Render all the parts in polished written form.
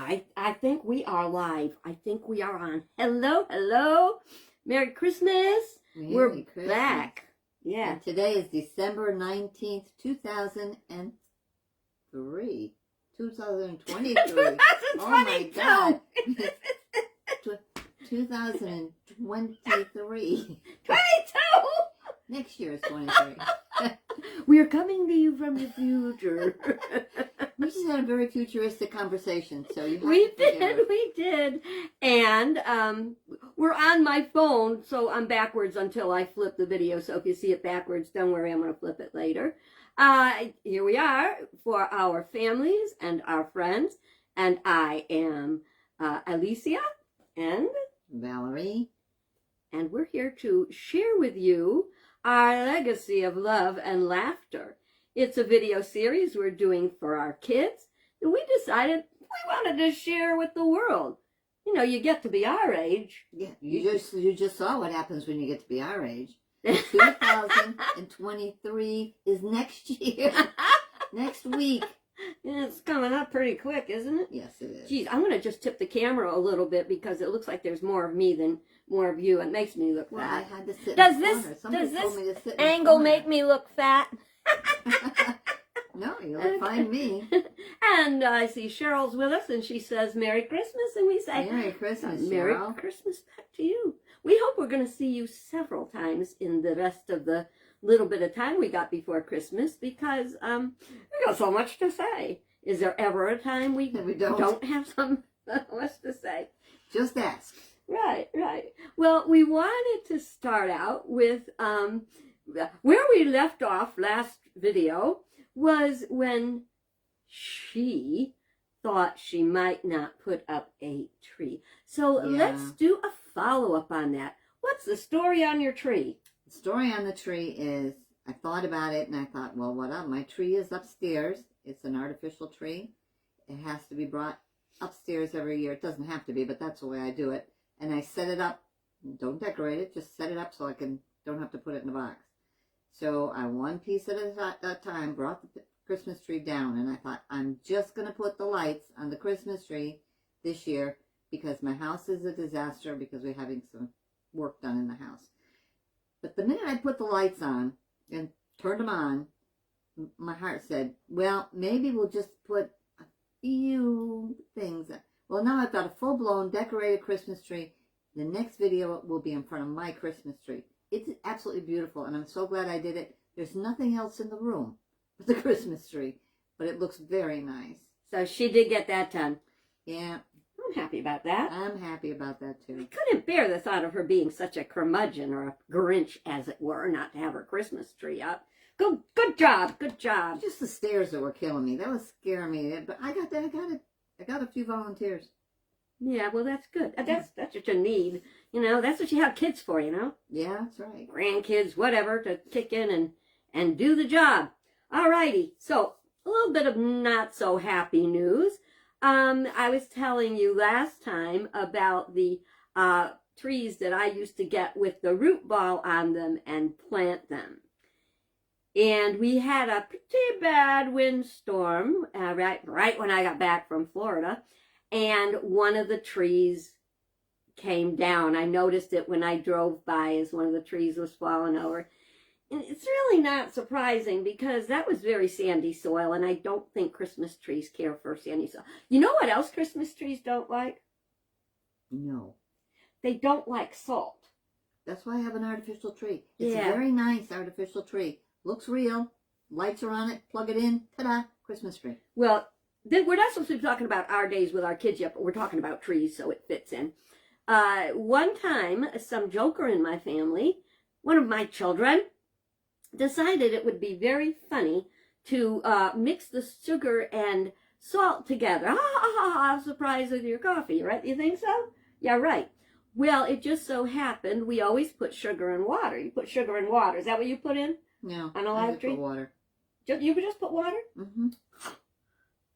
I think we are live. I think we are on. Hello. Merry Christmas. We're Christmas. back. Yeah. And today is December 19th, 2003. 2023. Oh my God. 2023. 22. Next year is 23. We are coming to you from the future. We just had a very futuristic conversation, so you have We to forgive us. did. And we're on my phone, so I'm backwards until I flip the video. So if you see it backwards, don't worry, I'm going to flip it later. Here we are for our families and our friends. And I am Alicia and Valerie. And we're here to share with you our legacy of love and laughter. It's a video series we're doing for our kids. And we decided we wanted to share with the world. You know, you get to be our age. Yeah, you just saw what happens when you get to be our age. 2023 is next year. Next week. Yeah, it's coming up pretty quick, isn't it? Yes, it is. Geez, I'm going to just tip the camera a little bit because it looks like there's more of me than more of you. It makes me look Well, fat. I had to sit Does in the this corner. Somebody does told this me to sit in the angle corner. make me look fat? No, you look fine to me. And I see Cheryl's with us, and she says Merry Christmas, and we say Merry Christmas, Merry Cheryl. Christmas back to you. We hope we're going to see you several times in the rest of the little bit of time we got before Christmas because we got so much to say. Is there ever a time we don't have so much to say? Just ask. Right. Well, we wanted to start out with where we left off last video was when she thought she might not put up a tree. So let's do a follow-up on that. What's the story on your tree? The story on the tree is, I thought about it and I thought, well, what up? My tree is upstairs. It's an artificial tree. It has to be brought upstairs every year. It doesn't have to be, but that's the way I do it. And I set it up. Don't decorate it. Just set it up so I don't have to put it in a box. So I one piece at a time brought the Christmas tree down. And I thought, I'm just going to put the lights on the Christmas tree this year because my house is a disaster because we're having some work done in the house. But the minute I put the lights on and turned them on, my heart said, well, maybe we'll just put a few things. Well, now I've got a full-blown decorated Christmas tree. The next video will be in front of my Christmas tree. It's absolutely beautiful, and I'm so glad I did it. There's nothing else in the room but the Christmas tree, but it looks very nice. So she did get that done. Yeah. I'm happy about that. I'm happy about that, too. I couldn't bear the thought of her being such a curmudgeon or a Grinch, as it were, not to have her Christmas tree up. Good job. Just the stairs that were killing me. That was scaring me. But I got a few volunteers. Yeah, well, that's good. That's what you need. You know, that's what you have kids for, you know? Yeah, that's right. Grandkids, whatever, to kick in and do the job. All righty. So, a little bit of not so happy news. I was telling you last time about the trees that I used to get with the root ball on them and plant them. And we had a pretty bad windstorm right when I got back from Florida. And one of the trees came down. I noticed it when I drove by as one of the trees was falling over. And it's really not surprising because that was very sandy soil. And I don't think Christmas trees care for sandy soil. You know what else Christmas trees don't like? No. They don't like salt. That's why I have an artificial tree. It's Yeah. a very nice artificial tree. Looks real. Lights are on it. Plug it in. Ta-da. Christmas tree. Well, we're not supposed to be talking about our days with our kids yet, but we're talking about trees, so it fits in. One time, some joker in my family, one of my children, decided it would be very funny to mix the sugar and salt together. Have surprise with your coffee, right? You think so? Yeah, right. Well, it just so happened we always put sugar and water. You put sugar and water. Is that what you put in? No. On a I live just tree? put water. You could just put water? Mm-hmm.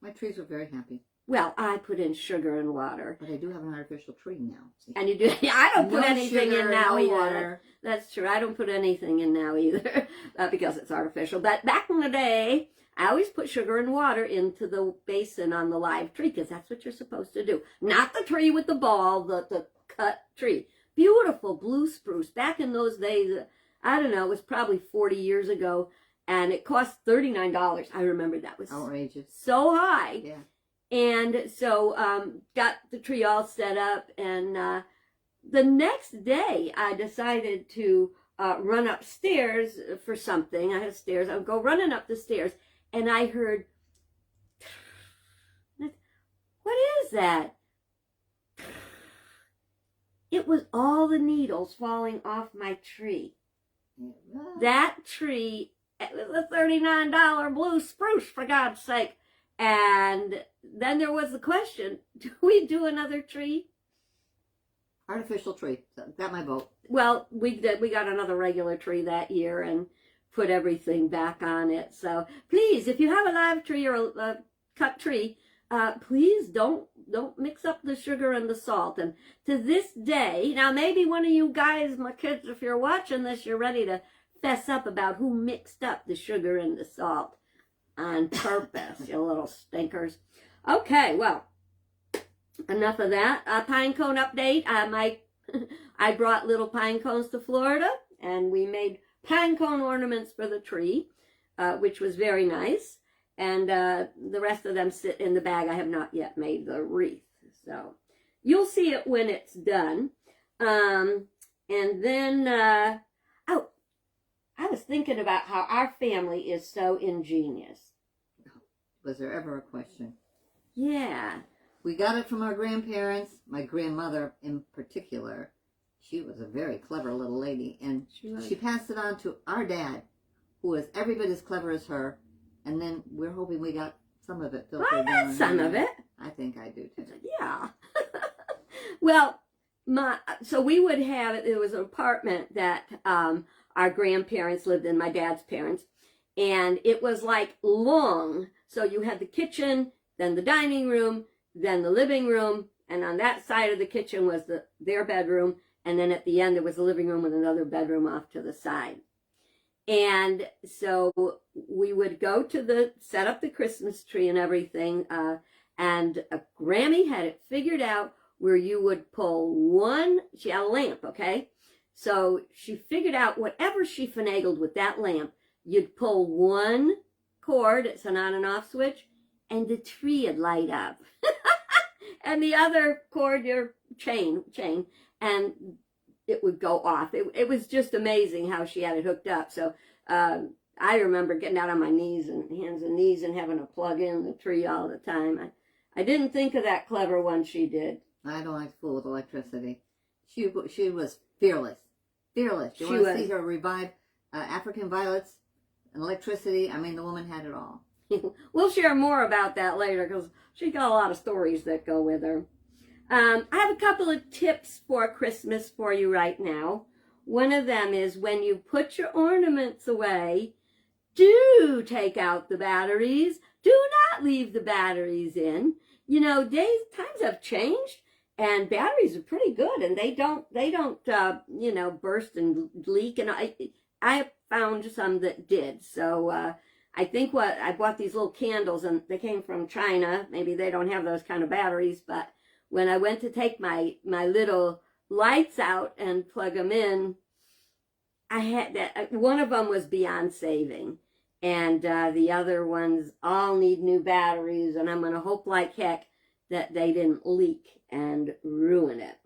My trees were very happy. Well, I put in sugar and water. But I do have an artificial tree now. See? And you do? Yeah, I don't put No anything sugar, in now no either. water. That's true. I don't put anything in now either because it's artificial. But back in the day, I always put sugar and water into the basin on the live tree because that's what you're supposed to do. Not the tree with the ball, the cut tree. Beautiful blue spruce. Back in those days, I don't know, it was probably 40 years ago, and it cost $39. I remember that was outrageous. So high. Yeah. And so got the tree all set up, and the next day I decided to run upstairs for something. I had stairs. I would go running up the stairs, and I heard, what is that? It was all the needles falling off my tree. Yeah. That tree, it was a $39 blue spruce, for God's sake. And then there was the question, do we do another tree? Artificial tree. Got my vote. Well, we did. We got another regular tree that year and put everything back on it. So please, if you have a live tree or a cut tree, please don't mix up the sugar and the salt. And to this day, now maybe one of you guys, my kids, if you're watching this, you're ready to fess up about who mixed up the sugar and the salt on purpose, you little stinkers. Okay, well, enough of that. Pine cone update. I brought little pine cones to Florida, and we made pine cone ornaments for the tree, which was very nice. And the rest of them sit in the bag. I have not yet made the wreath. So you'll see it when it's done. And then, I was thinking about how our family is so ingenious. Was there ever a question? Yeah. We got it from our grandparents. My grandmother in particular, she was a very clever little lady. And she passed it on to our dad, who was every bit as clever as her. And then we're hoping we got some of it filtered down. I got some of it. I think I do too. Yeah. Well, so we would have it. There was an apartment that our grandparents lived in, my dad's parents, and it was like long. So you had the kitchen, then the dining room, then the living room, and on that side of the kitchen was their bedroom, and then at the end there was a living room with another bedroom off to the side. And so we would go to set up the Christmas tree and everything, and Grammy had it figured out where you would pull she had a lamp, okay? So she figured out whatever she finagled with that lamp, you'd pull one cord, it's an on and off switch, and the tree would light up. And the other cord, your chain, and it would go off. It was just amazing how she had it hooked up. So I remember getting out on my knees and hands and knees and having to plug in the tree all the time. I didn't think of that clever one she did. I don't like to fool with electricity. She was fearless. Fearless. You want to see her revive African violets and electricity? I mean, the woman had it all. We'll share more about that later because she got a lot of stories that go with her. I have a couple of tips for Christmas for you right now. One of them is when you put your ornaments away, do take out the batteries. Do not leave the batteries in. You know, times have changed, and batteries are pretty good, and they don't burst and leak. And I found some that did. So I think I bought these little candles, and they came from China. Maybe they don't have those kind of batteries, but when I went to take my little lights out and plug them in, I had that. One of them was beyond saving, and the other ones all need new batteries, and I'm going to hope like heck that they didn't leak and ruin it.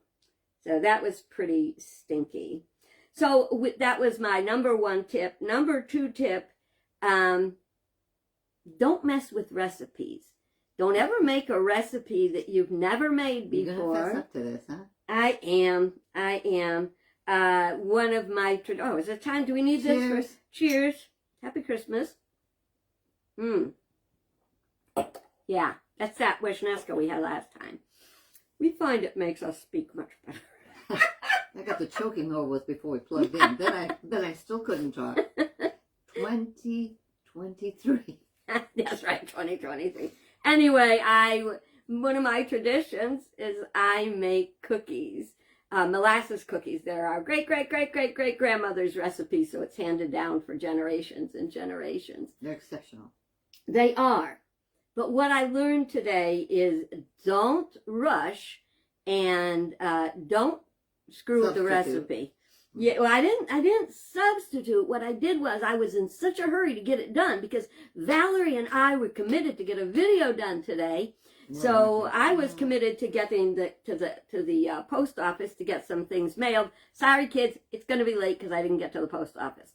So that was pretty stinky. So that was my number one tip. Number two tip, don't mess with recipes. Don't ever make a recipe that you've never made before. You're gonna fess up to this, huh? I am. One of my... is it time? Do we need Cheers. this? Cheers. Happy Christmas. Yeah, that's that Wishnevska we had last time. We find it makes us speak much better. I got the choking over with before we plugged in. Then I still couldn't talk. 2023. That's right, 2023. Anyway, one of my traditions is I make cookies, molasses cookies. They're our great-great-great-great-great-grandmother's recipe, so it's handed down for generations and generations. They're exceptional. They are. But what I learned today is don't rush and don't screw with the recipe. Yeah, well, I didn't substitute. What I did was I was in such a hurry to get it done because Valerie and I were committed to get a video done today. So I was committed to getting to the post office to get some things mailed. Sorry, kids, it's going to be late because I didn't get to the post office.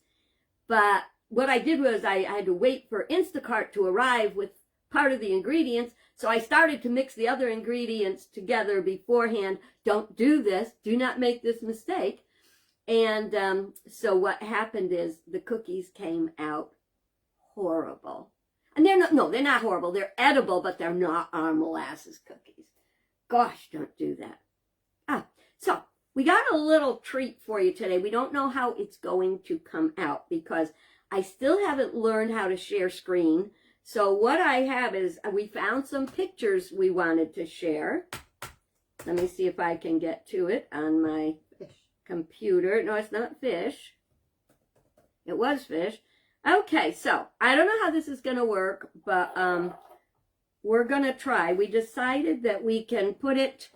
But what I did was I had to wait for Instacart to arrive with part of the ingredients. So I started to mix the other ingredients together beforehand. Don't do this. Do not make this mistake. And so what happened is the cookies came out horrible. And they're not horrible. They're edible, but they're not our molasses cookies. Gosh, don't do that. So we got a little treat for you today. We don't know how it's going to come out because I still haven't learned how to share screen. So what I have is we found some pictures we wanted to share. Let me see if I can get to it on my computer. No, it's not fish. It was fish. Okay, so I don't know how this is going to work, but we're going to try. We decided that we can put it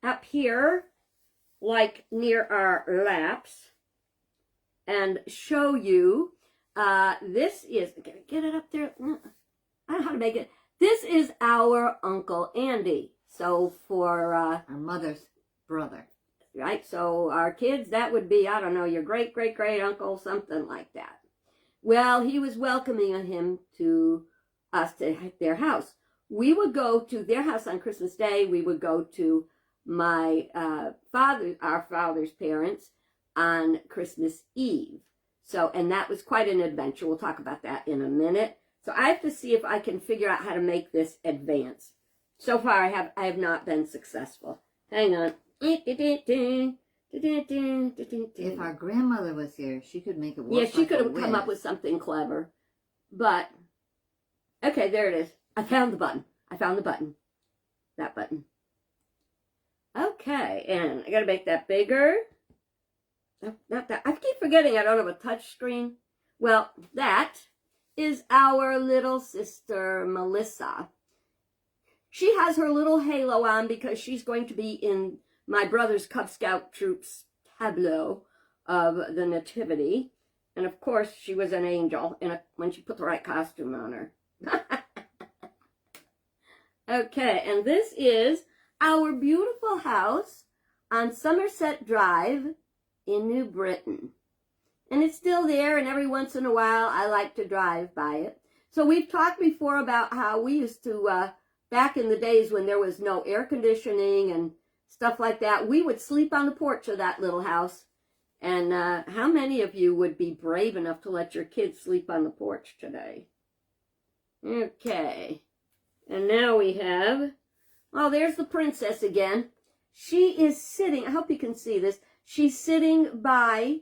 up here, like near our laps, and show you. This is, get it up there. I don't know how to make it. This is our Uncle Andy. So for our mother's brother. Right, so our kids, that would be, I don't know, your great-great-great-uncle, something like that. Well, he was welcoming him to us to their house. We would go to their house on Christmas Day. We would go to our father's parents on Christmas Eve. So, and that was quite an adventure. We'll talk about that in a minute. So I have to see if I can figure out how to make this advance. So far, I have not been successful. Hang on. If our grandmother was here, she could make it work. Yeah, she could have come up with something clever. But, okay, there it is. I found the button. That button. Okay, and I gotta make that bigger. No, not that. I keep forgetting I don't have a touch screen. Well, that is our little sister, Melissa. She has her little halo on because she's going to be in my brother's Cub Scout troops tableau of the Nativity. And of course, she was an angel when she put the right costume on her. Okay, and this is our beautiful house on Somerset Drive in New Britain. And it's still there, and every once in a while, I like to drive by it. So we've talked before about how we used to, back in the days when there was no air conditioning and stuff like that, we would sleep on the porch of that little house. And how many of you would be brave enough to let your kids sleep on the porch today? Okay. And now we have, oh, there's the princess again. She is sitting, I hope you can see this. She's sitting by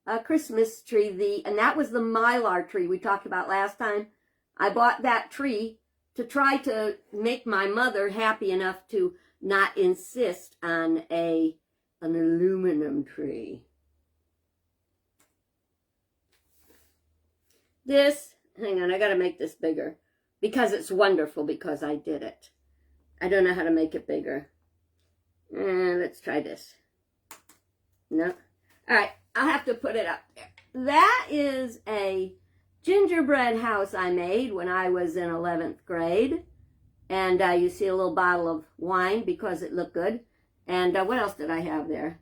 a Christmas tree, and that was the mylar tree we talked about last time. I bought that tree to try to make my mother happy enough to not insist on an aluminum tree. This, hang on, I gotta make this bigger because it's wonderful because I did it. I don't know how to make it bigger. Let's try this. No. All right, I'll have to put it up there. That is a gingerbread house I made when I was in 11th grade. And you see a little bottle of wine because it looked good. And what else did I have there?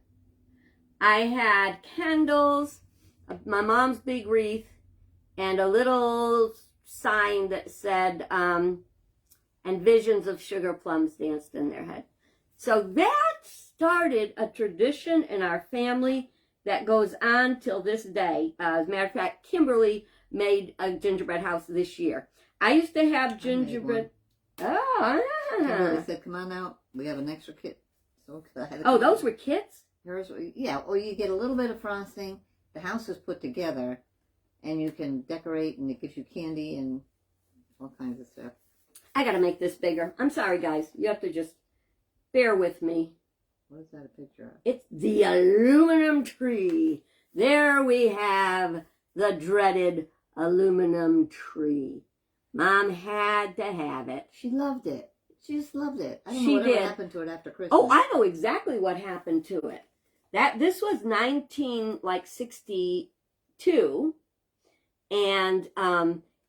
I had candles, my mom's big wreath, and a little sign that said, and visions of sugar plums danced in their head. So that started a tradition in our family that goes on till this day. As a matter of fact, Kimberly made a gingerbread house this year. I used to have gingerbread. Oh, Kimberly said, "Come on out. We have an extra kit." So those were kits? Yeah, or you get a little bit of frosting. The house is put together, and you can decorate, and it gives you candy and all kinds of stuff. I got to make this bigger. I'm sorry, guys. You have to just bear with me. What is that a picture of? It's the aluminum tree. There we have the dreaded aluminum tree. Mom had to have it. She loved it. She just loved it. I don't She know whatever did. happened to it after Christmas. Oh, I know exactly what happened to it. This was 1962, and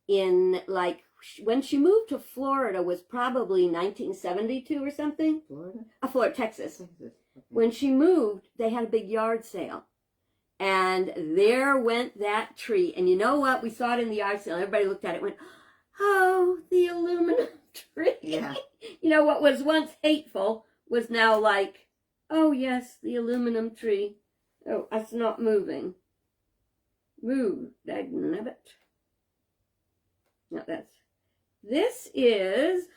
in like when she moved to Florida was probably 1972 or something. Florida, Texas. Okay. When she moved, they had a big yard sale. And there went that tree. And you know what? We saw it in the yard sale. Everybody looked at it and went, oh, the aluminum tree. Yeah. You know, what was once hateful was now like, oh, yes, the aluminum tree. Oh, it's not moving. Move, dagnabbit. No, this is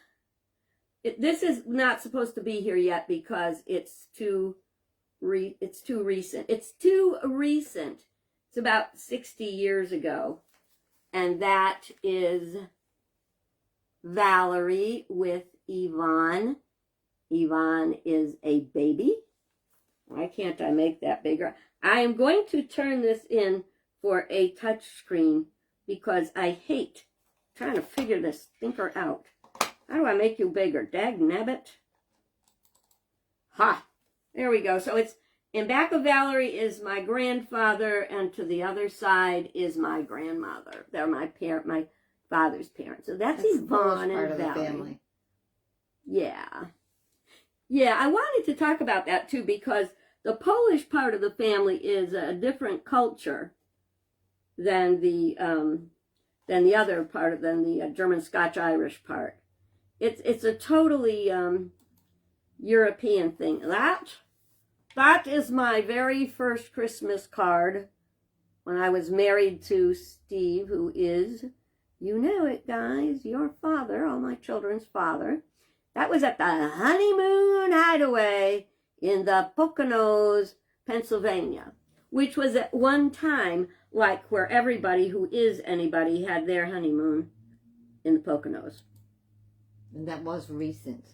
not supposed to be here yet because it's too recent. It's too recent. It's about 60 years ago. And that is Valerie with Yvonne. Yvonne is a baby. Why can't I make that bigger? I am going to turn this in for a touch screen because I hate trying to figure this thinker out. How do I make you bigger? Dagnabbit. Ha! There we go. So it's in back of Valerie is my grandfather, and to the other side is my grandmother. They're my father's parents. So that's Yvonne and Valerie. Family. Yeah. Yeah, I wanted to talk about that too because the Polish part of the family is a different culture than the other part, than the German, Scotch, Irish part. It's a totally European thing. That is my very first Christmas card when I was married to Steve, who is, you know it, guys, your father, all my children's father. That was at the honeymoon hideaway in the Poconos, Pennsylvania, which was at one time like where everybody who is anybody had their honeymoon in the Poconos. And that was recent.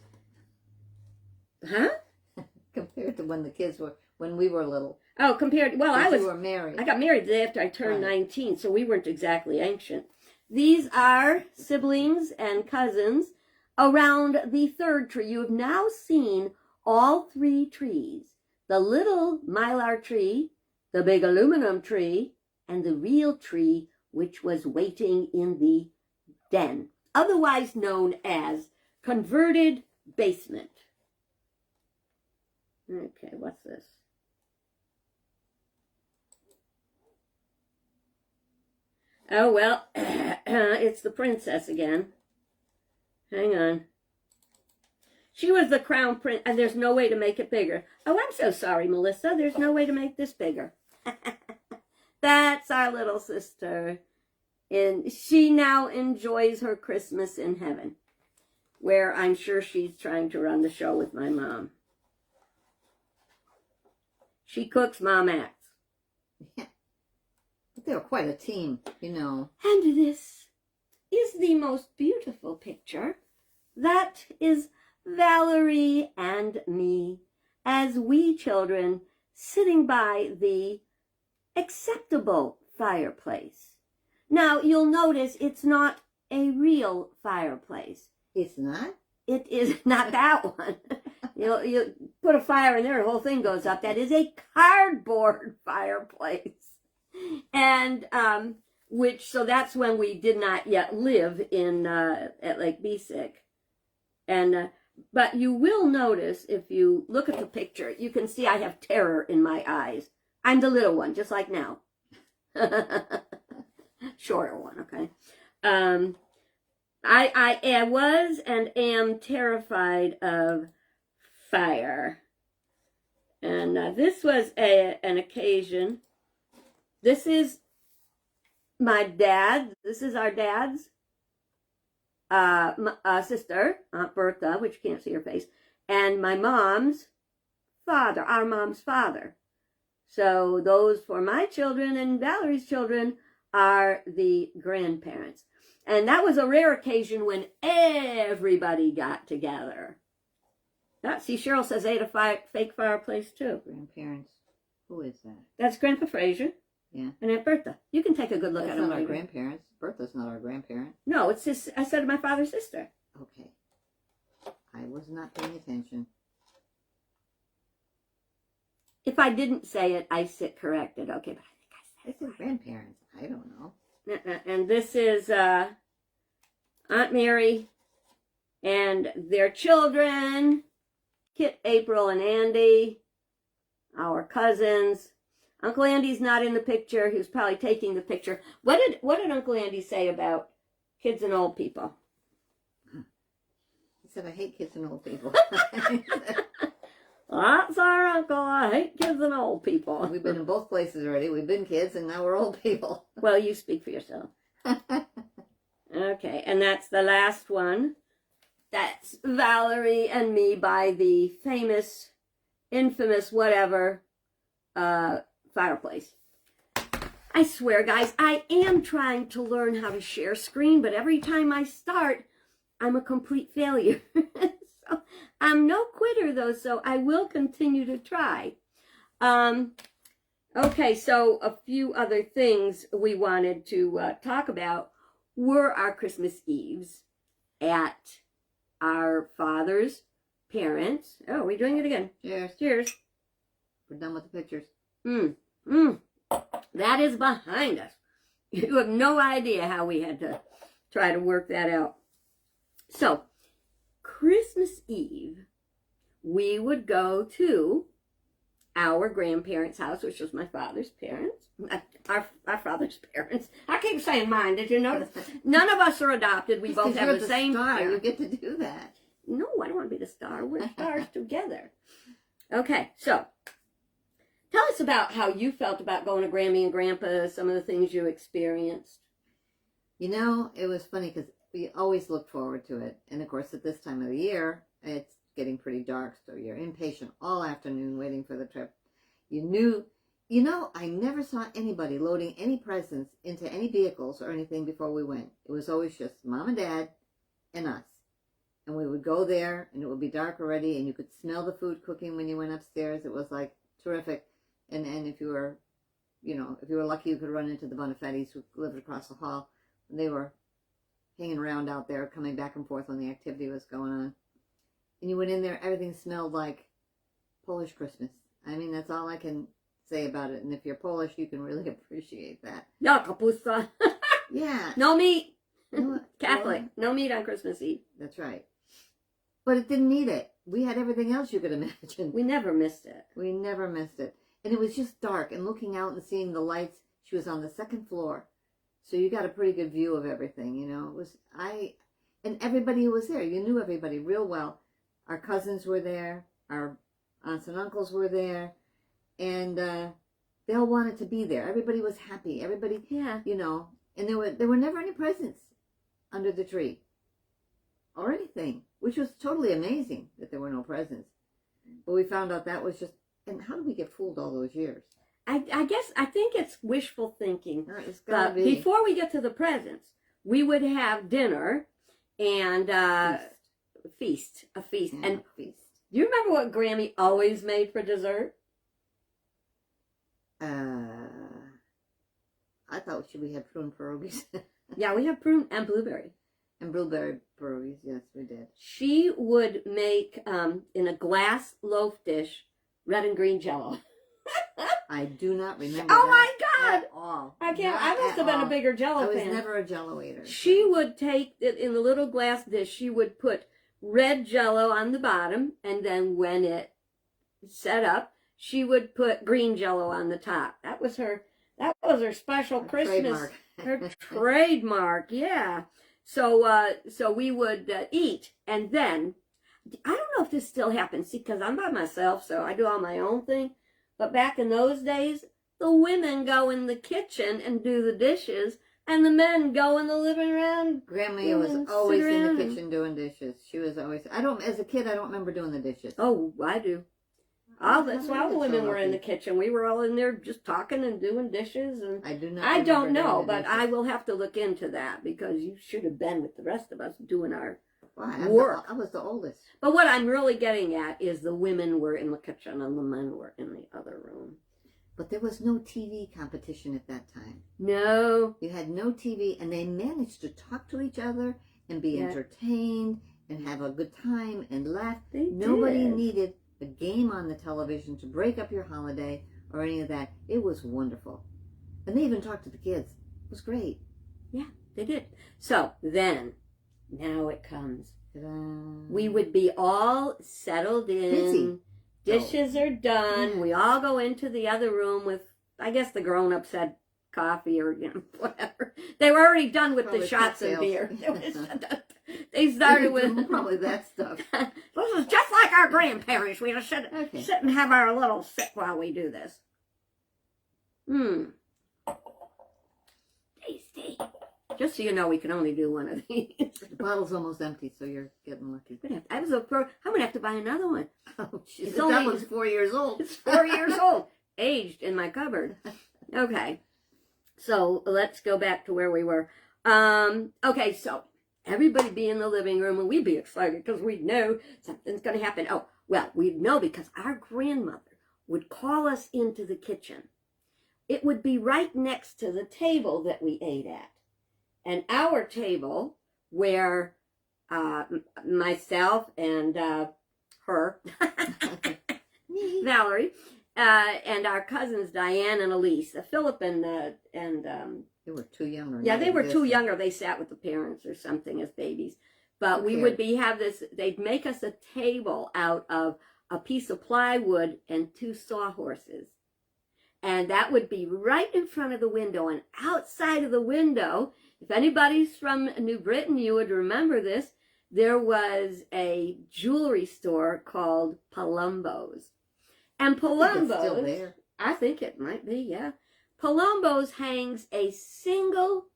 Huh? Compared to when we were little. Oh, we were married. I got married the day after I turned 19, so we weren't exactly ancient. These are siblings and cousins around the third tree. You have now seen all three trees. The little mylar tree, the big aluminum tree, and the real tree, which was waiting in the den, otherwise known as converted basement. Okay, what's this? Oh, well, it's the princess again. Hang on. She was the crown prince, and there's no way to make it bigger. Oh, I'm so sorry, Melissa. There's no way to make this bigger. That's our little sister. And she now enjoys her Christmas in heaven, where I'm sure she's trying to run the show with my mom. She cooks, Mom acts. Yeah. But they were quite a team, you know. And this is the most beautiful picture. That is Valerie and me as we children sitting by the acceptable fireplace. Now, you'll notice it's not a real fireplace. It's not? It is not that one. You put a fire in there, the whole thing goes up. That is a cardboard fireplace. And, so that's when we did not yet live at Lake Bisic. And, but you will notice, if you look at the picture, you can see I have terror in my eyes. I'm the little one, just like now. Shorter one, okay. I was and am terrified of fire. And this was an occasion. This is my dad. This is our dad's sister, Aunt Bertha, which you can't see her face, and my mom's father, our mom's father. So those for my children and Valerie's children are the grandparents. And that was a rare occasion when everybody got together. See, Cheryl says they had a fake fireplace too. Grandparents. Who is that? That's Grandpa Fraser. Yeah. And Aunt Bertha. You can take a good look That's at them. not our grandparents. Bertha's not our grandparent. No, it's just, I said my father's sister. Okay. I was not paying attention. If I didn't say it, I sit corrected. Okay, but I think I said grandparents. I don't know. I said it. And this is Aunt Mary and their children, Kit, April, and Andy, our cousins. Uncle Andy's not in the picture. He was probably taking the picture. What did Uncle Andy say about kids and old people? He said, I hate kids and old people. That's our uncle. I hate kids and old people. We've been in both places already. We've been kids and now we're old people. Well, you speak for yourself. Okay, and that's the last one. That's Valerie and me by the famous, infamous, whatever, fireplace. I swear, guys, I am trying to learn how to share screen, but every time I start, I'm a complete failure. So I'm no quitter, though, so I will continue to try. Okay, so a few other things we wanted to talk about were our Christmas Eves at our father's parents. Oh, we're doing it again. Cheers. Cheers. We're done with the pictures. That is behind us. You have no idea how we had to try to work that out. So, Christmas Eve, we would go to our grandparents' house, which was my father's parents. Our father's parents. I keep saying mine. Did you notice? None of us are adopted. We both have the same star. parents. You get to do that. No, I don't want to be the star. We're stars together. Okay, so tell us about how you felt about going to Grammy and Grandpa, some of the things you experienced. You know, it was funny because we always looked forward to it. And of course, at this time of the year, it's getting pretty dark, so you're impatient all afternoon waiting for the trip. I never saw anybody loading any presents into any vehicles or anything before we went. It was always just Mom and Dad and us. And we would go there, and it would be dark already, and you could smell the food cooking when you went upstairs. It was like terrific. And if you were, if you were lucky, you could run into the Bonifettis who lived across the hall. And they were hanging around out there, coming back and forth when the activity was going on. And you went in there, everything smelled like Polish Christmas. I mean, that's all I can say about it. And if you're Polish, you can really appreciate that. Ja, kapusta. Yeah. No meat. No, Catholic. well, No meat on Christmas Eve. that's right. But it didn't need it. We had everything else you could imagine. We never missed it. We never missed it. And it was just dark. And looking out and seeing the lights, she was on the second floor. So you got a pretty good view of everything, and everybody was there. You knew everybody real well. Our cousins were there. Our aunts and uncles were there. And they all wanted to be there. Everybody was happy. Everybody, Yeah. and there were never any presents under the tree or anything, which was totally amazing that there were no presents. But we found out that was just, and how did we get fooled all those years? I think it's wishful thinking. It's gotta But be. before we get to the presents, we would have dinner and a feast. Yeah, And feast. do you remember what Grammy always made for dessert? I thought we had prune pierogies Yeah, we have prune and blueberry. and blueberry pierogies. Yes, we did. She would make, in a glass loaf dish, red and green jello. I do not remember. Oh that my God! At all. I can't. Not I must at have been all. a bigger jello I was fan. never a jello eater. She would take it in the little glass dish. She would put red jello on the bottom, and then when it set up, she would put green jello on the top. That was her special Her Christmas. trademark. Her trademark. Yeah. So we would eat, and then I don't know if this still happens. See, because I'm by myself, so I do all my own thing. But back in those days, the women go in the kitchen and do the dishes, and the men go in the living room. Grandma Yeah, was sit always in around the and- kitchen doing dishes. She was always. As a kid, I don't remember doing the dishes. Oh, I do. That's why all the women were in the kitchen. We were all in there just talking and doing dishes, and I do not. I don't remember know, doing the but I dishes. will have to look into that because you should have been with the rest of us doing our Why? work. I was the oldest. But what I'm really getting at is the women were in the kitchen and the men were in the other room. But there was no TV competition at that time. No. You had no TV, and they managed to talk to each other and be entertained and have a good time and laugh. Nobody needed a game on the television to break up your holiday or any of that. It was wonderful. And they even talked to the kids. It was great. Yeah, they did. So then, now it comes. Ta-da. We would be all settled in. Busy. Dishes are done. Yeah. We all go into the other room with, I guess the grown-ups had coffee or, whatever. They were already done with Probably the shots cocktails. and beer. They started with probably that stuff. This is just like our grandparents. We just sit and have our little sip while we do this. Tasty. Just so you know, we can only do one of these. The bottle's almost empty, so you're getting lucky. I'm gonna have to buy another one. Oh, jeez. It's That only- one's 4 years old. It's 4 years old, aged in my cupboard. Okay, so let's go back to where we were. Okay, so everybody be in the living room, and we'd be excited because we'd know something's going to happen. Oh, well, we'd know because our grandmother would call us into the kitchen. It would be right next to the table that we ate at. And our table, where myself and her, Valerie, and our cousins Diane and Elise, Philip and They were too young. yeah, they were too younger. They sat with the parents or something as babies. But we would have this. They'd make us a table out of a piece of plywood and 2 sawhorses, and that would be right in front of the window. And outside of the window, if anybody's from New Britain, you would remember this. There was a jewelry store called Palumbo's. And Palumbo's, still there. I think it might be, yeah. Palumbo's hangs a single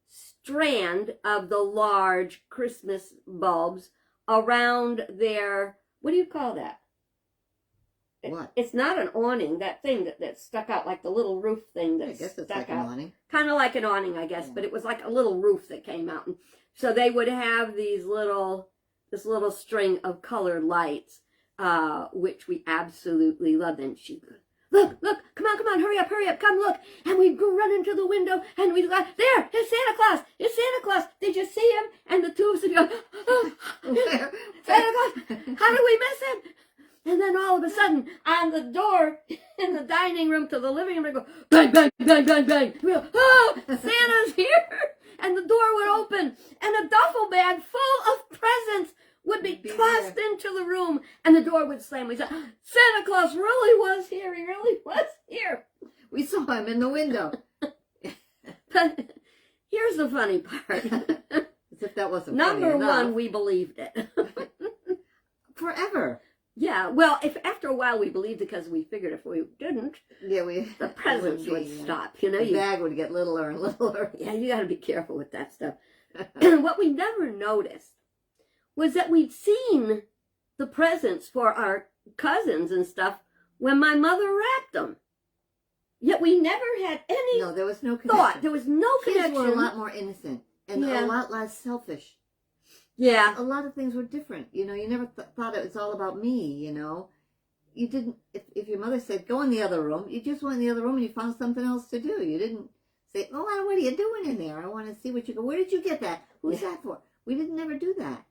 strand of the large Christmas bulbs around their, what do you call that? What? It's not an awning, that thing that stuck out, like the little roof thing that I guess it's stuck like out. an awning. Kind of like an awning, I guess, Yeah. but it was like a little roof that came out. And so they would have this little string of colored lights, which we absolutely loved. And she would, look, come on, hurry up, come look. And we'd go run into the window and we'd go, there, it's Santa Claus. Did you see him? And the 2 of us would go, oh, Santa Claus, how did we miss him? And then all of a sudden, on the door in the dining room to the living room, we go, bang, bang, bang, bang, bang. We go, oh, Santa's here. And the door would open, and a duffel bag full of presents would be tossed into the room, and the door would slam. We said, Santa Claus really was here. He really was here. We saw him in the window. But here's the funny part. As if that wasn't Number funny enough. 1, we believed it. Forever. Yeah, well, if after a while we believed it because we figured if we didn't, Yeah, the presents would stop. You know, the bag would get littler and littler. yeah, you got to be careful with that stuff. What we never noticed was that we'd seen the presents for our cousins and stuff when my mother wrapped them. Yet we never had any No, there was no connection. thought. There was no Kids connection. were a lot more innocent and Yeah. a lot less selfish. Yeah. A lot of things were different. You know, you never thought it was all about me, you know. You didn't, if your mother said, go in the other room, you just went in the other room and you found something else to do. You didn't say, oh, what are you doing in there? I want to see what you go. Where did you get that? Who's that for? We didn't never do that.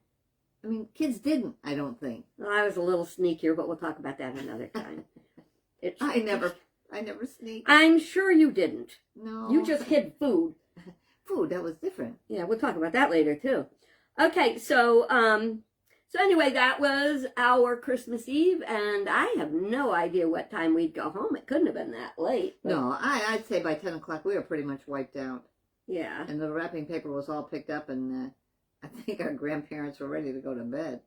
I mean, kids didn't, I don't think. Well, I was a little sneakier, but we'll talk about that another time. I never sneaked. I'm sure you didn't. No. You just hid food. Food, that was different. Yeah, we'll talk about that later too. Okay, so anyway, that was our Christmas Eve, and I have no idea what time we'd go home. It couldn't have been that late. But No, I'd say by 10 o'clock we were pretty much wiped out. yeah. And the wrapping paper was all picked up, and I think our grandparents were ready to go to bed.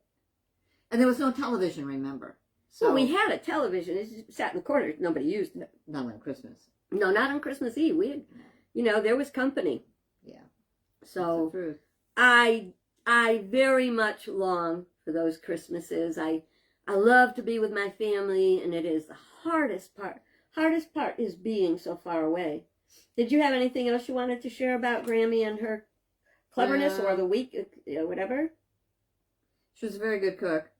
And there was no television, remember? So Well, we had a television. It just sat in the corner. Nobody used it. not on Christmas. No, not on Christmas Eve. We had, you know, there was company. Yeah. So That's the truth. I very much long for those Christmases. I love to be with my family, and it is the hardest part. Hardest part is being so far away. Did you have anything else you wanted to share about Grammy and her cleverness or the week, whatever? She was a very good cook.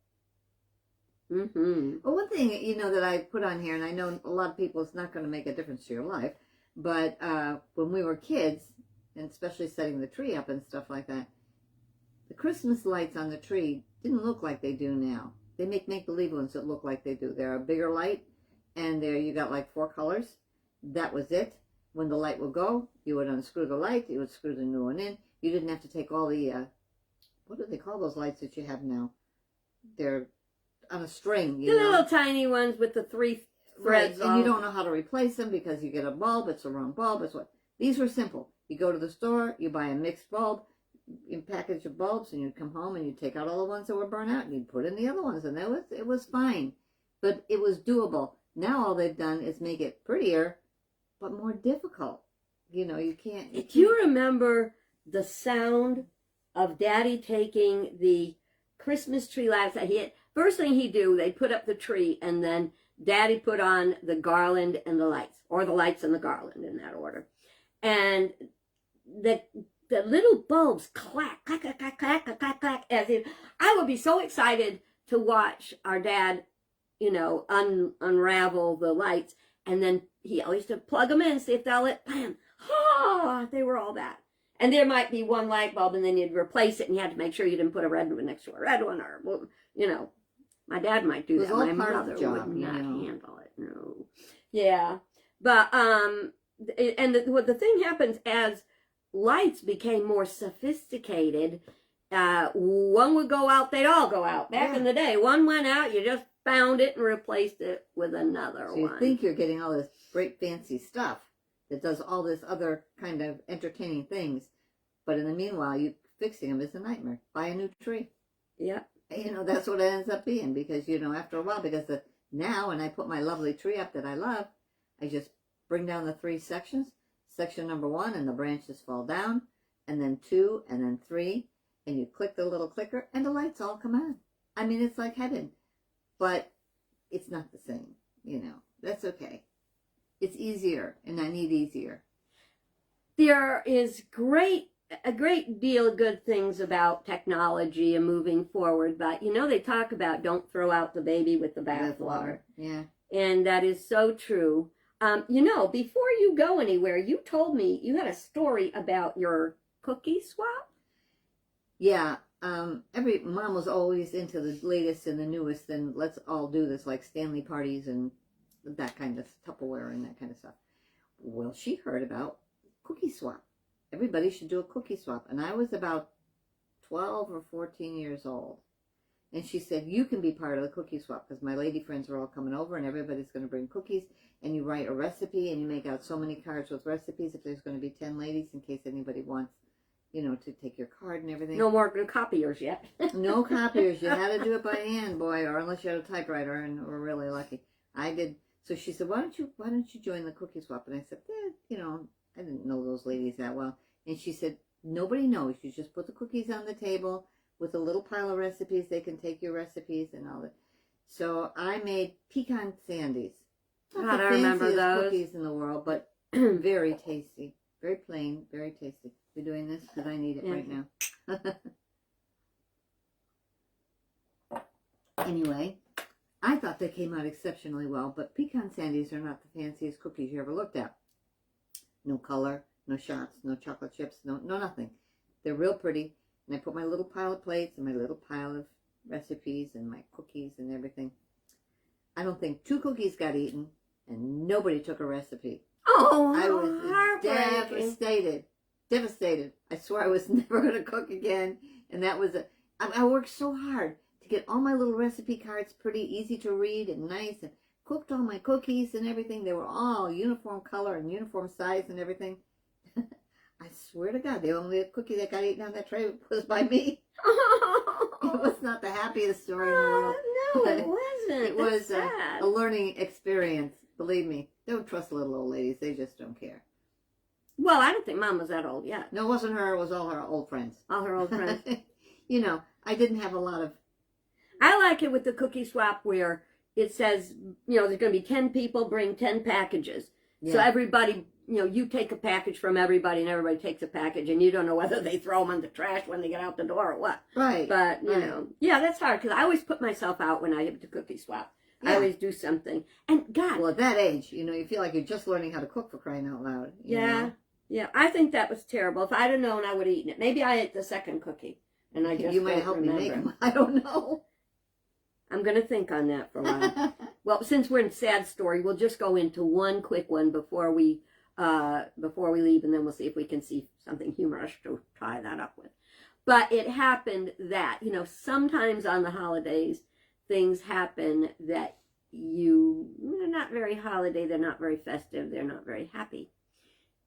Mm-hmm. Well, one thing, that I put on here, and I know a lot of people, it's not going to make a difference to your life, but when we were kids, and especially setting the tree up and stuff like that, the Christmas lights on the tree didn't look like they do now. They make make-believe ones that look like they do. They're a bigger light, and there you got like 4 colors. That was it. When the light would go, you would unscrew the light, you would screw the new one in. You didn't have to take all the, what do they call those lights that you have now? They're on a string, The little tiny ones with the 3 threads. Right, and you don't know how to replace them because you get a bulb, it's the wrong bulb, it's what. These were simple. You go to the store, you buy a mixed bulb, you package of bulbs, and you'd come home and you'd take out all the ones that were burnt out and you'd put in the other ones, and it was fine. But it was doable. Now all they've done is make it prettier, but more difficult. You can't. Do you remember the sound of Daddy taking the Christmas tree lights that he had? First thing he'd do, they'd put up the tree, and then Daddy put on the garland and the lights, or the lights and the garland in that order. And the little bulbs clack, clack, clack, clack, clack, clack, clack, clack, as if I would be so excited to watch our dad, unravel the lights. And then he always used to plug them in, see if they'll lit, bam. Oh, they were all that. And there might be one light bulb, and then you'd replace it, and you had to make sure you didn't put a red one next to a red one, or, my dad might do that. My mother would not handle it. No. Yeah. But, and the thing happens as lights became more sophisticated, one would go out, they'd all go out. Back in the day, one went out, you just found it and replaced it with another one. So you think you're getting all this great fancy stuff that does all this other kind of entertaining things, but in the meanwhile, fixing them is a nightmare. Buy a new tree. Yeah. That's what it ends up being because, after a while, because now when I put my lovely tree up that I love, I just bring down the 3 sections. Section number 1 and the branches fall down, and then 2 and then 3, and you click the little clicker and the lights all come on. I mean, it's like heaven, but it's not the same, That's okay. It's easier, and I need easier. There is a great deal of good things about technology and moving forward, but they talk about don't throw out the baby with the bathwater. Yeah. And that is so true. Before you go anywhere, you told me you had a story about your cookie swap. Yeah. Every mom was always into the latest and the newest, and let's all do this, like Stanley parties and that kind of Tupperware and that kind of stuff. Well, she heard about cookie swap. Everybody should do a cookie swap. And I was about 12 or 14 years old. And she said, you can be part of the cookie swap because my lady friends are all coming over and everybody's going to bring cookies. And you write a recipe and you make out so many cards with recipes if there's going to be 10 ladies in case anybody wants, to take your card and everything. No more copiers yet. No copiers. You had to do it by hand, boy, or unless you had a typewriter and were really lucky. I did. So she said, why don't you join the cookie swap? And I said, I didn't know those ladies that well. And she said, nobody knows. You just put the cookies on the table with a little pile of recipes. They can take your recipes and all that. So I made pecan sandies. God, I remember those. Cookies in the world, but very tasty. Very plain, very tasty. You're doing this because I need it right now. Anyway, I thought they came out exceptionally well, but pecan sandies are not the fanciest cookies you ever looked at. No color, no shots, no chocolate chips, no nothing. They're real pretty. And I put my little pile of plates and my little pile of recipes and my cookies and everything. I don't think 2 cookies got eaten and nobody took a recipe. Oh, I was devastated. I swore I was never going to cook again. And that was I worked so hard to get all my little recipe cards pretty easy to read and nice, and cooked all my cookies and everything. They were all uniform color and uniform size and everything. I swear to God, the only cookie that got eaten on that tray was by me. It was not the happiest story in the world. No, it wasn't. It was a learning experience. Believe me, don't trust little old ladies. They just don't care. Well, I don't think Mom was that old yet. No, it wasn't her. It was all her old friends. All her old friends. I didn't have a lot of... I like it with the cookie swap where it says, there's going to be 10 people, bring 10 packages. So everybody, you take a package from everybody and everybody takes a package and you don't know whether they throw them in the trash when they get out the door or what. Right. But, yeah, that's hard because I always put myself out when I have to cookie swap. Yeah. I always do something. And God. Well, at that age, you feel like you're just learning how to cook, for crying out loud. You know? Yeah, I think that was terrible. If I'd have known, I would have eaten it. Maybe I ate the second cookie, and I just You might help me make them. I don't know. I'm going to think on that for a while. Well, since we're in sad story, we'll just go into one quick one before we leave, and then we'll see if we can see something humorous to tie that up with. But it happened that, sometimes on the holidays, things happen that they're not very holiday, they're not very festive, they're not very happy.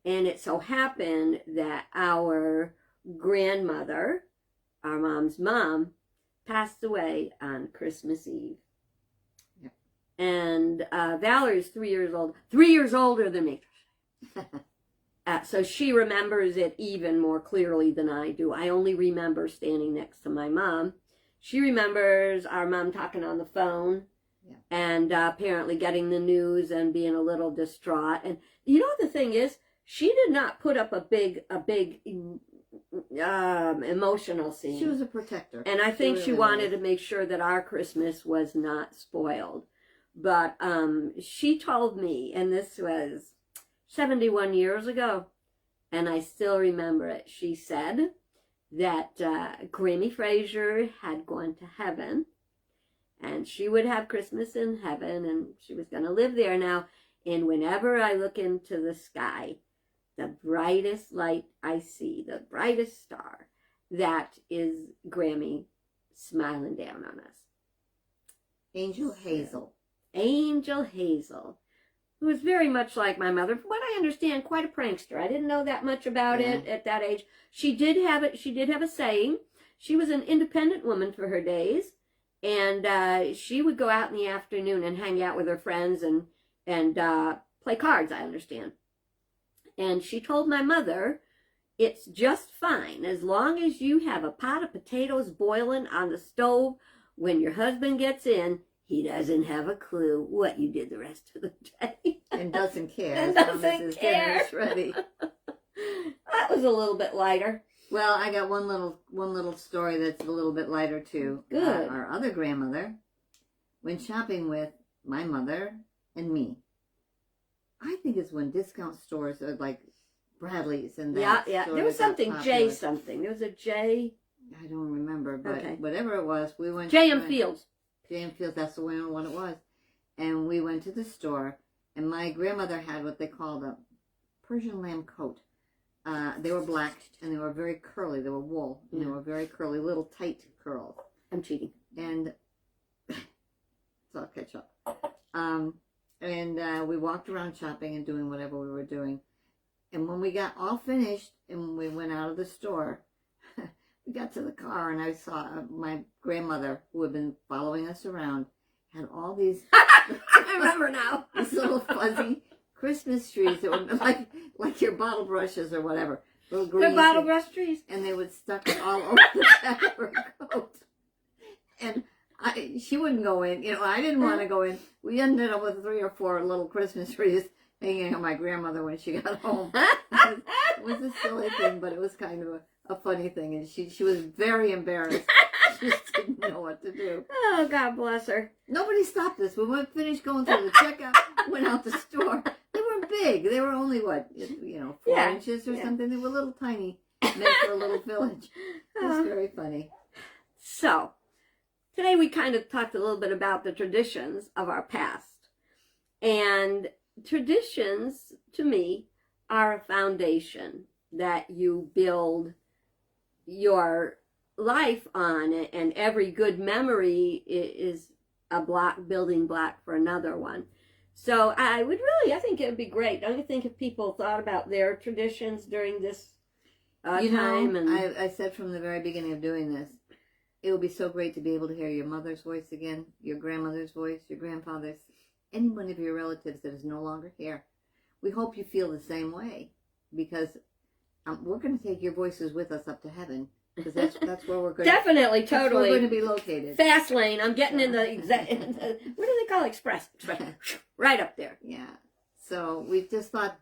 And it so happened that our grandmother, our mom's mom, passed away on Christmas Eve. Yep. And Valerie's 3 years old, 3 years older than me. So she remembers it even more clearly than I do. I only remember standing next to my mom. She remembers our mom talking on the phone. Yeah. And apparently getting the news and being a little distraught. And the thing is, she did not put up a big emotional scene. She was a protector. And I think she really wanted to make sure that our Christmas was not spoiled. But she told me, and this was 71 years ago, and I still remember it. She said that Grammy Fraser had gone to heaven, and she would have Christmas in heaven, and she was going to live there now. And whenever I look into the sky, the brightest light I see, the brightest star, that is Grammy smiling down on us. Angel Hazel. Angel Hazel, who was very much like my mother. From what I understand, quite a prankster. I didn't know that much about it at that age. She did have a saying. She was an independent woman for her days, and she would go out in the afternoon and hang out with her friends and play cards, I understand. And she told my mother, it's just fine as long as you have a pot of potatoes boiling on the stove when your husband gets in. He doesn't have a clue what you did the rest of the day. And doesn't care. And as long as doesn't his care. dinner's ready. That was a little bit lighter. Well, I got one little story that's a little bit lighter too. Good. Our other grandmother went shopping with my mother and me. I think it's when discount stores are like Bradley's and that. Yeah. store There was that got something popular. J something. There was a J. I don't remember, but Okay. whatever it was, we went. J.M. Fields. J.M. Fields, that's the one it was. And we went to the store, and my grandmother had what they called a Persian lamb coat. They were black, and they were very curly. They were wool, and they were very curly, little tight curls. I'm cheating. And so I'll catch up. And we walked around shopping and doing whatever we were doing. And when we got all finished and we went out of the store, we got to the car and I saw my grandmother, who had been following us around, had all these I remember now. these little fuzzy Christmas trees that were like your bottle brushes or whatever. Little green The bottle things. brush trees. And they would stuck all over the back of her coat. And she wouldn't go in. I didn't want to go in. We ended up with 3 or 4 little Christmas trees hanging on my grandmother when she got home. It was a silly thing, but it was kind of a funny thing. And she was very embarrassed. She just didn't know what to do. Oh, God bless her. Nobody stopped us. We finished going through the checkout, went out the store. They weren't big. They were only, 4 inches or something. They were little tiny, meant for a little village. It was very funny. So, today we kind of talked a little bit about the traditions of our past. And traditions, to me, are a foundation that you build your life on, and every good memory is a building block for another one. So I think it would be great. Don't you think, if people thought about their traditions during this time? And I said from the very beginning of doing this, it would be so great to be able to hear your mother's voice again, your grandmother's voice, your grandfather's, any one of your relatives that is no longer here. We hope you feel the same way, because we're going to take your voices with us up to heaven, because that's where we're going. Definitely, that's where totally. we're going to be located. Fast lane. I'm getting in the what do they call it? Express? Right up there. Yeah. So we just thought,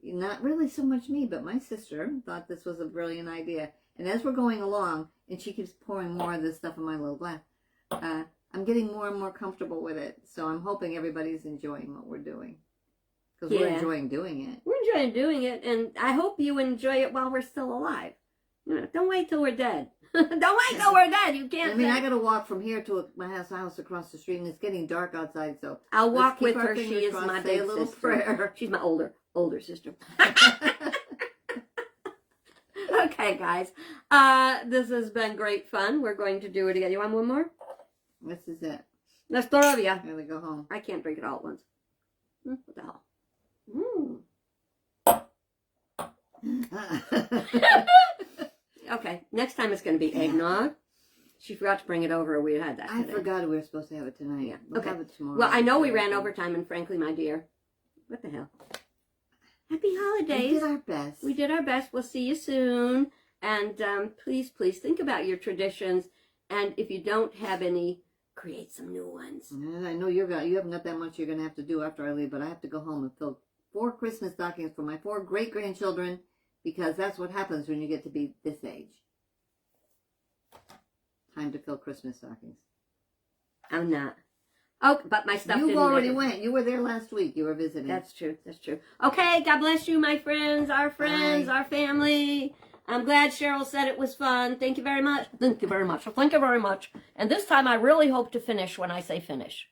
not really so much me, but my sister thought this was a brilliant idea. And as we're going along, and she keeps pouring more of this stuff in my little glass, I'm getting more and more comfortable with it. So I'm hoping everybody's enjoying what we're doing. Because we're enjoying doing it. We're enjoying doing it, and I hope you enjoy it while we're still alive. Don't wait till we're dead. Don't wait till we're dead. You can't. I got to walk from here to my house across the street, and it's getting dark outside. So I'll walk with her. She is my big sister. Prayer. She's my older sister. Okay, guys. This has been great fun. We're going to do it again. You want one more? This is it. Nastorovia. Here we go home. I can't drink it all at once. What the hell? Okay, next time it's going to be eggnog. She forgot to bring it over. We had that today. I forgot we were supposed to have it tonight. Yeah. We'll Okay. have it tomorrow. Well, I know we ran overtime, and frankly, my dear, what the hell? Happy holidays. We did our best. We did our best. We'll see you soon. And please, please think about your traditions. And if you don't have any, create some new ones. And I know you haven't got that much you're going to have to do after I leave, but I have to go home and fill 4 Christmas stockings for my 4 great-grandchildren, because that's what happens when you get to be this age. Time to fill Christmas stockings. I'm not. Oh, but my stuff You didn't already make it. went. You were there last week. You were visiting. That's true. That's true. Okay, God bless you, my friends, our family. I'm glad Cheryl said it was fun. Thank you very much. Thank you very much. Thank you very much. And this time I really hope to finish when I say finish.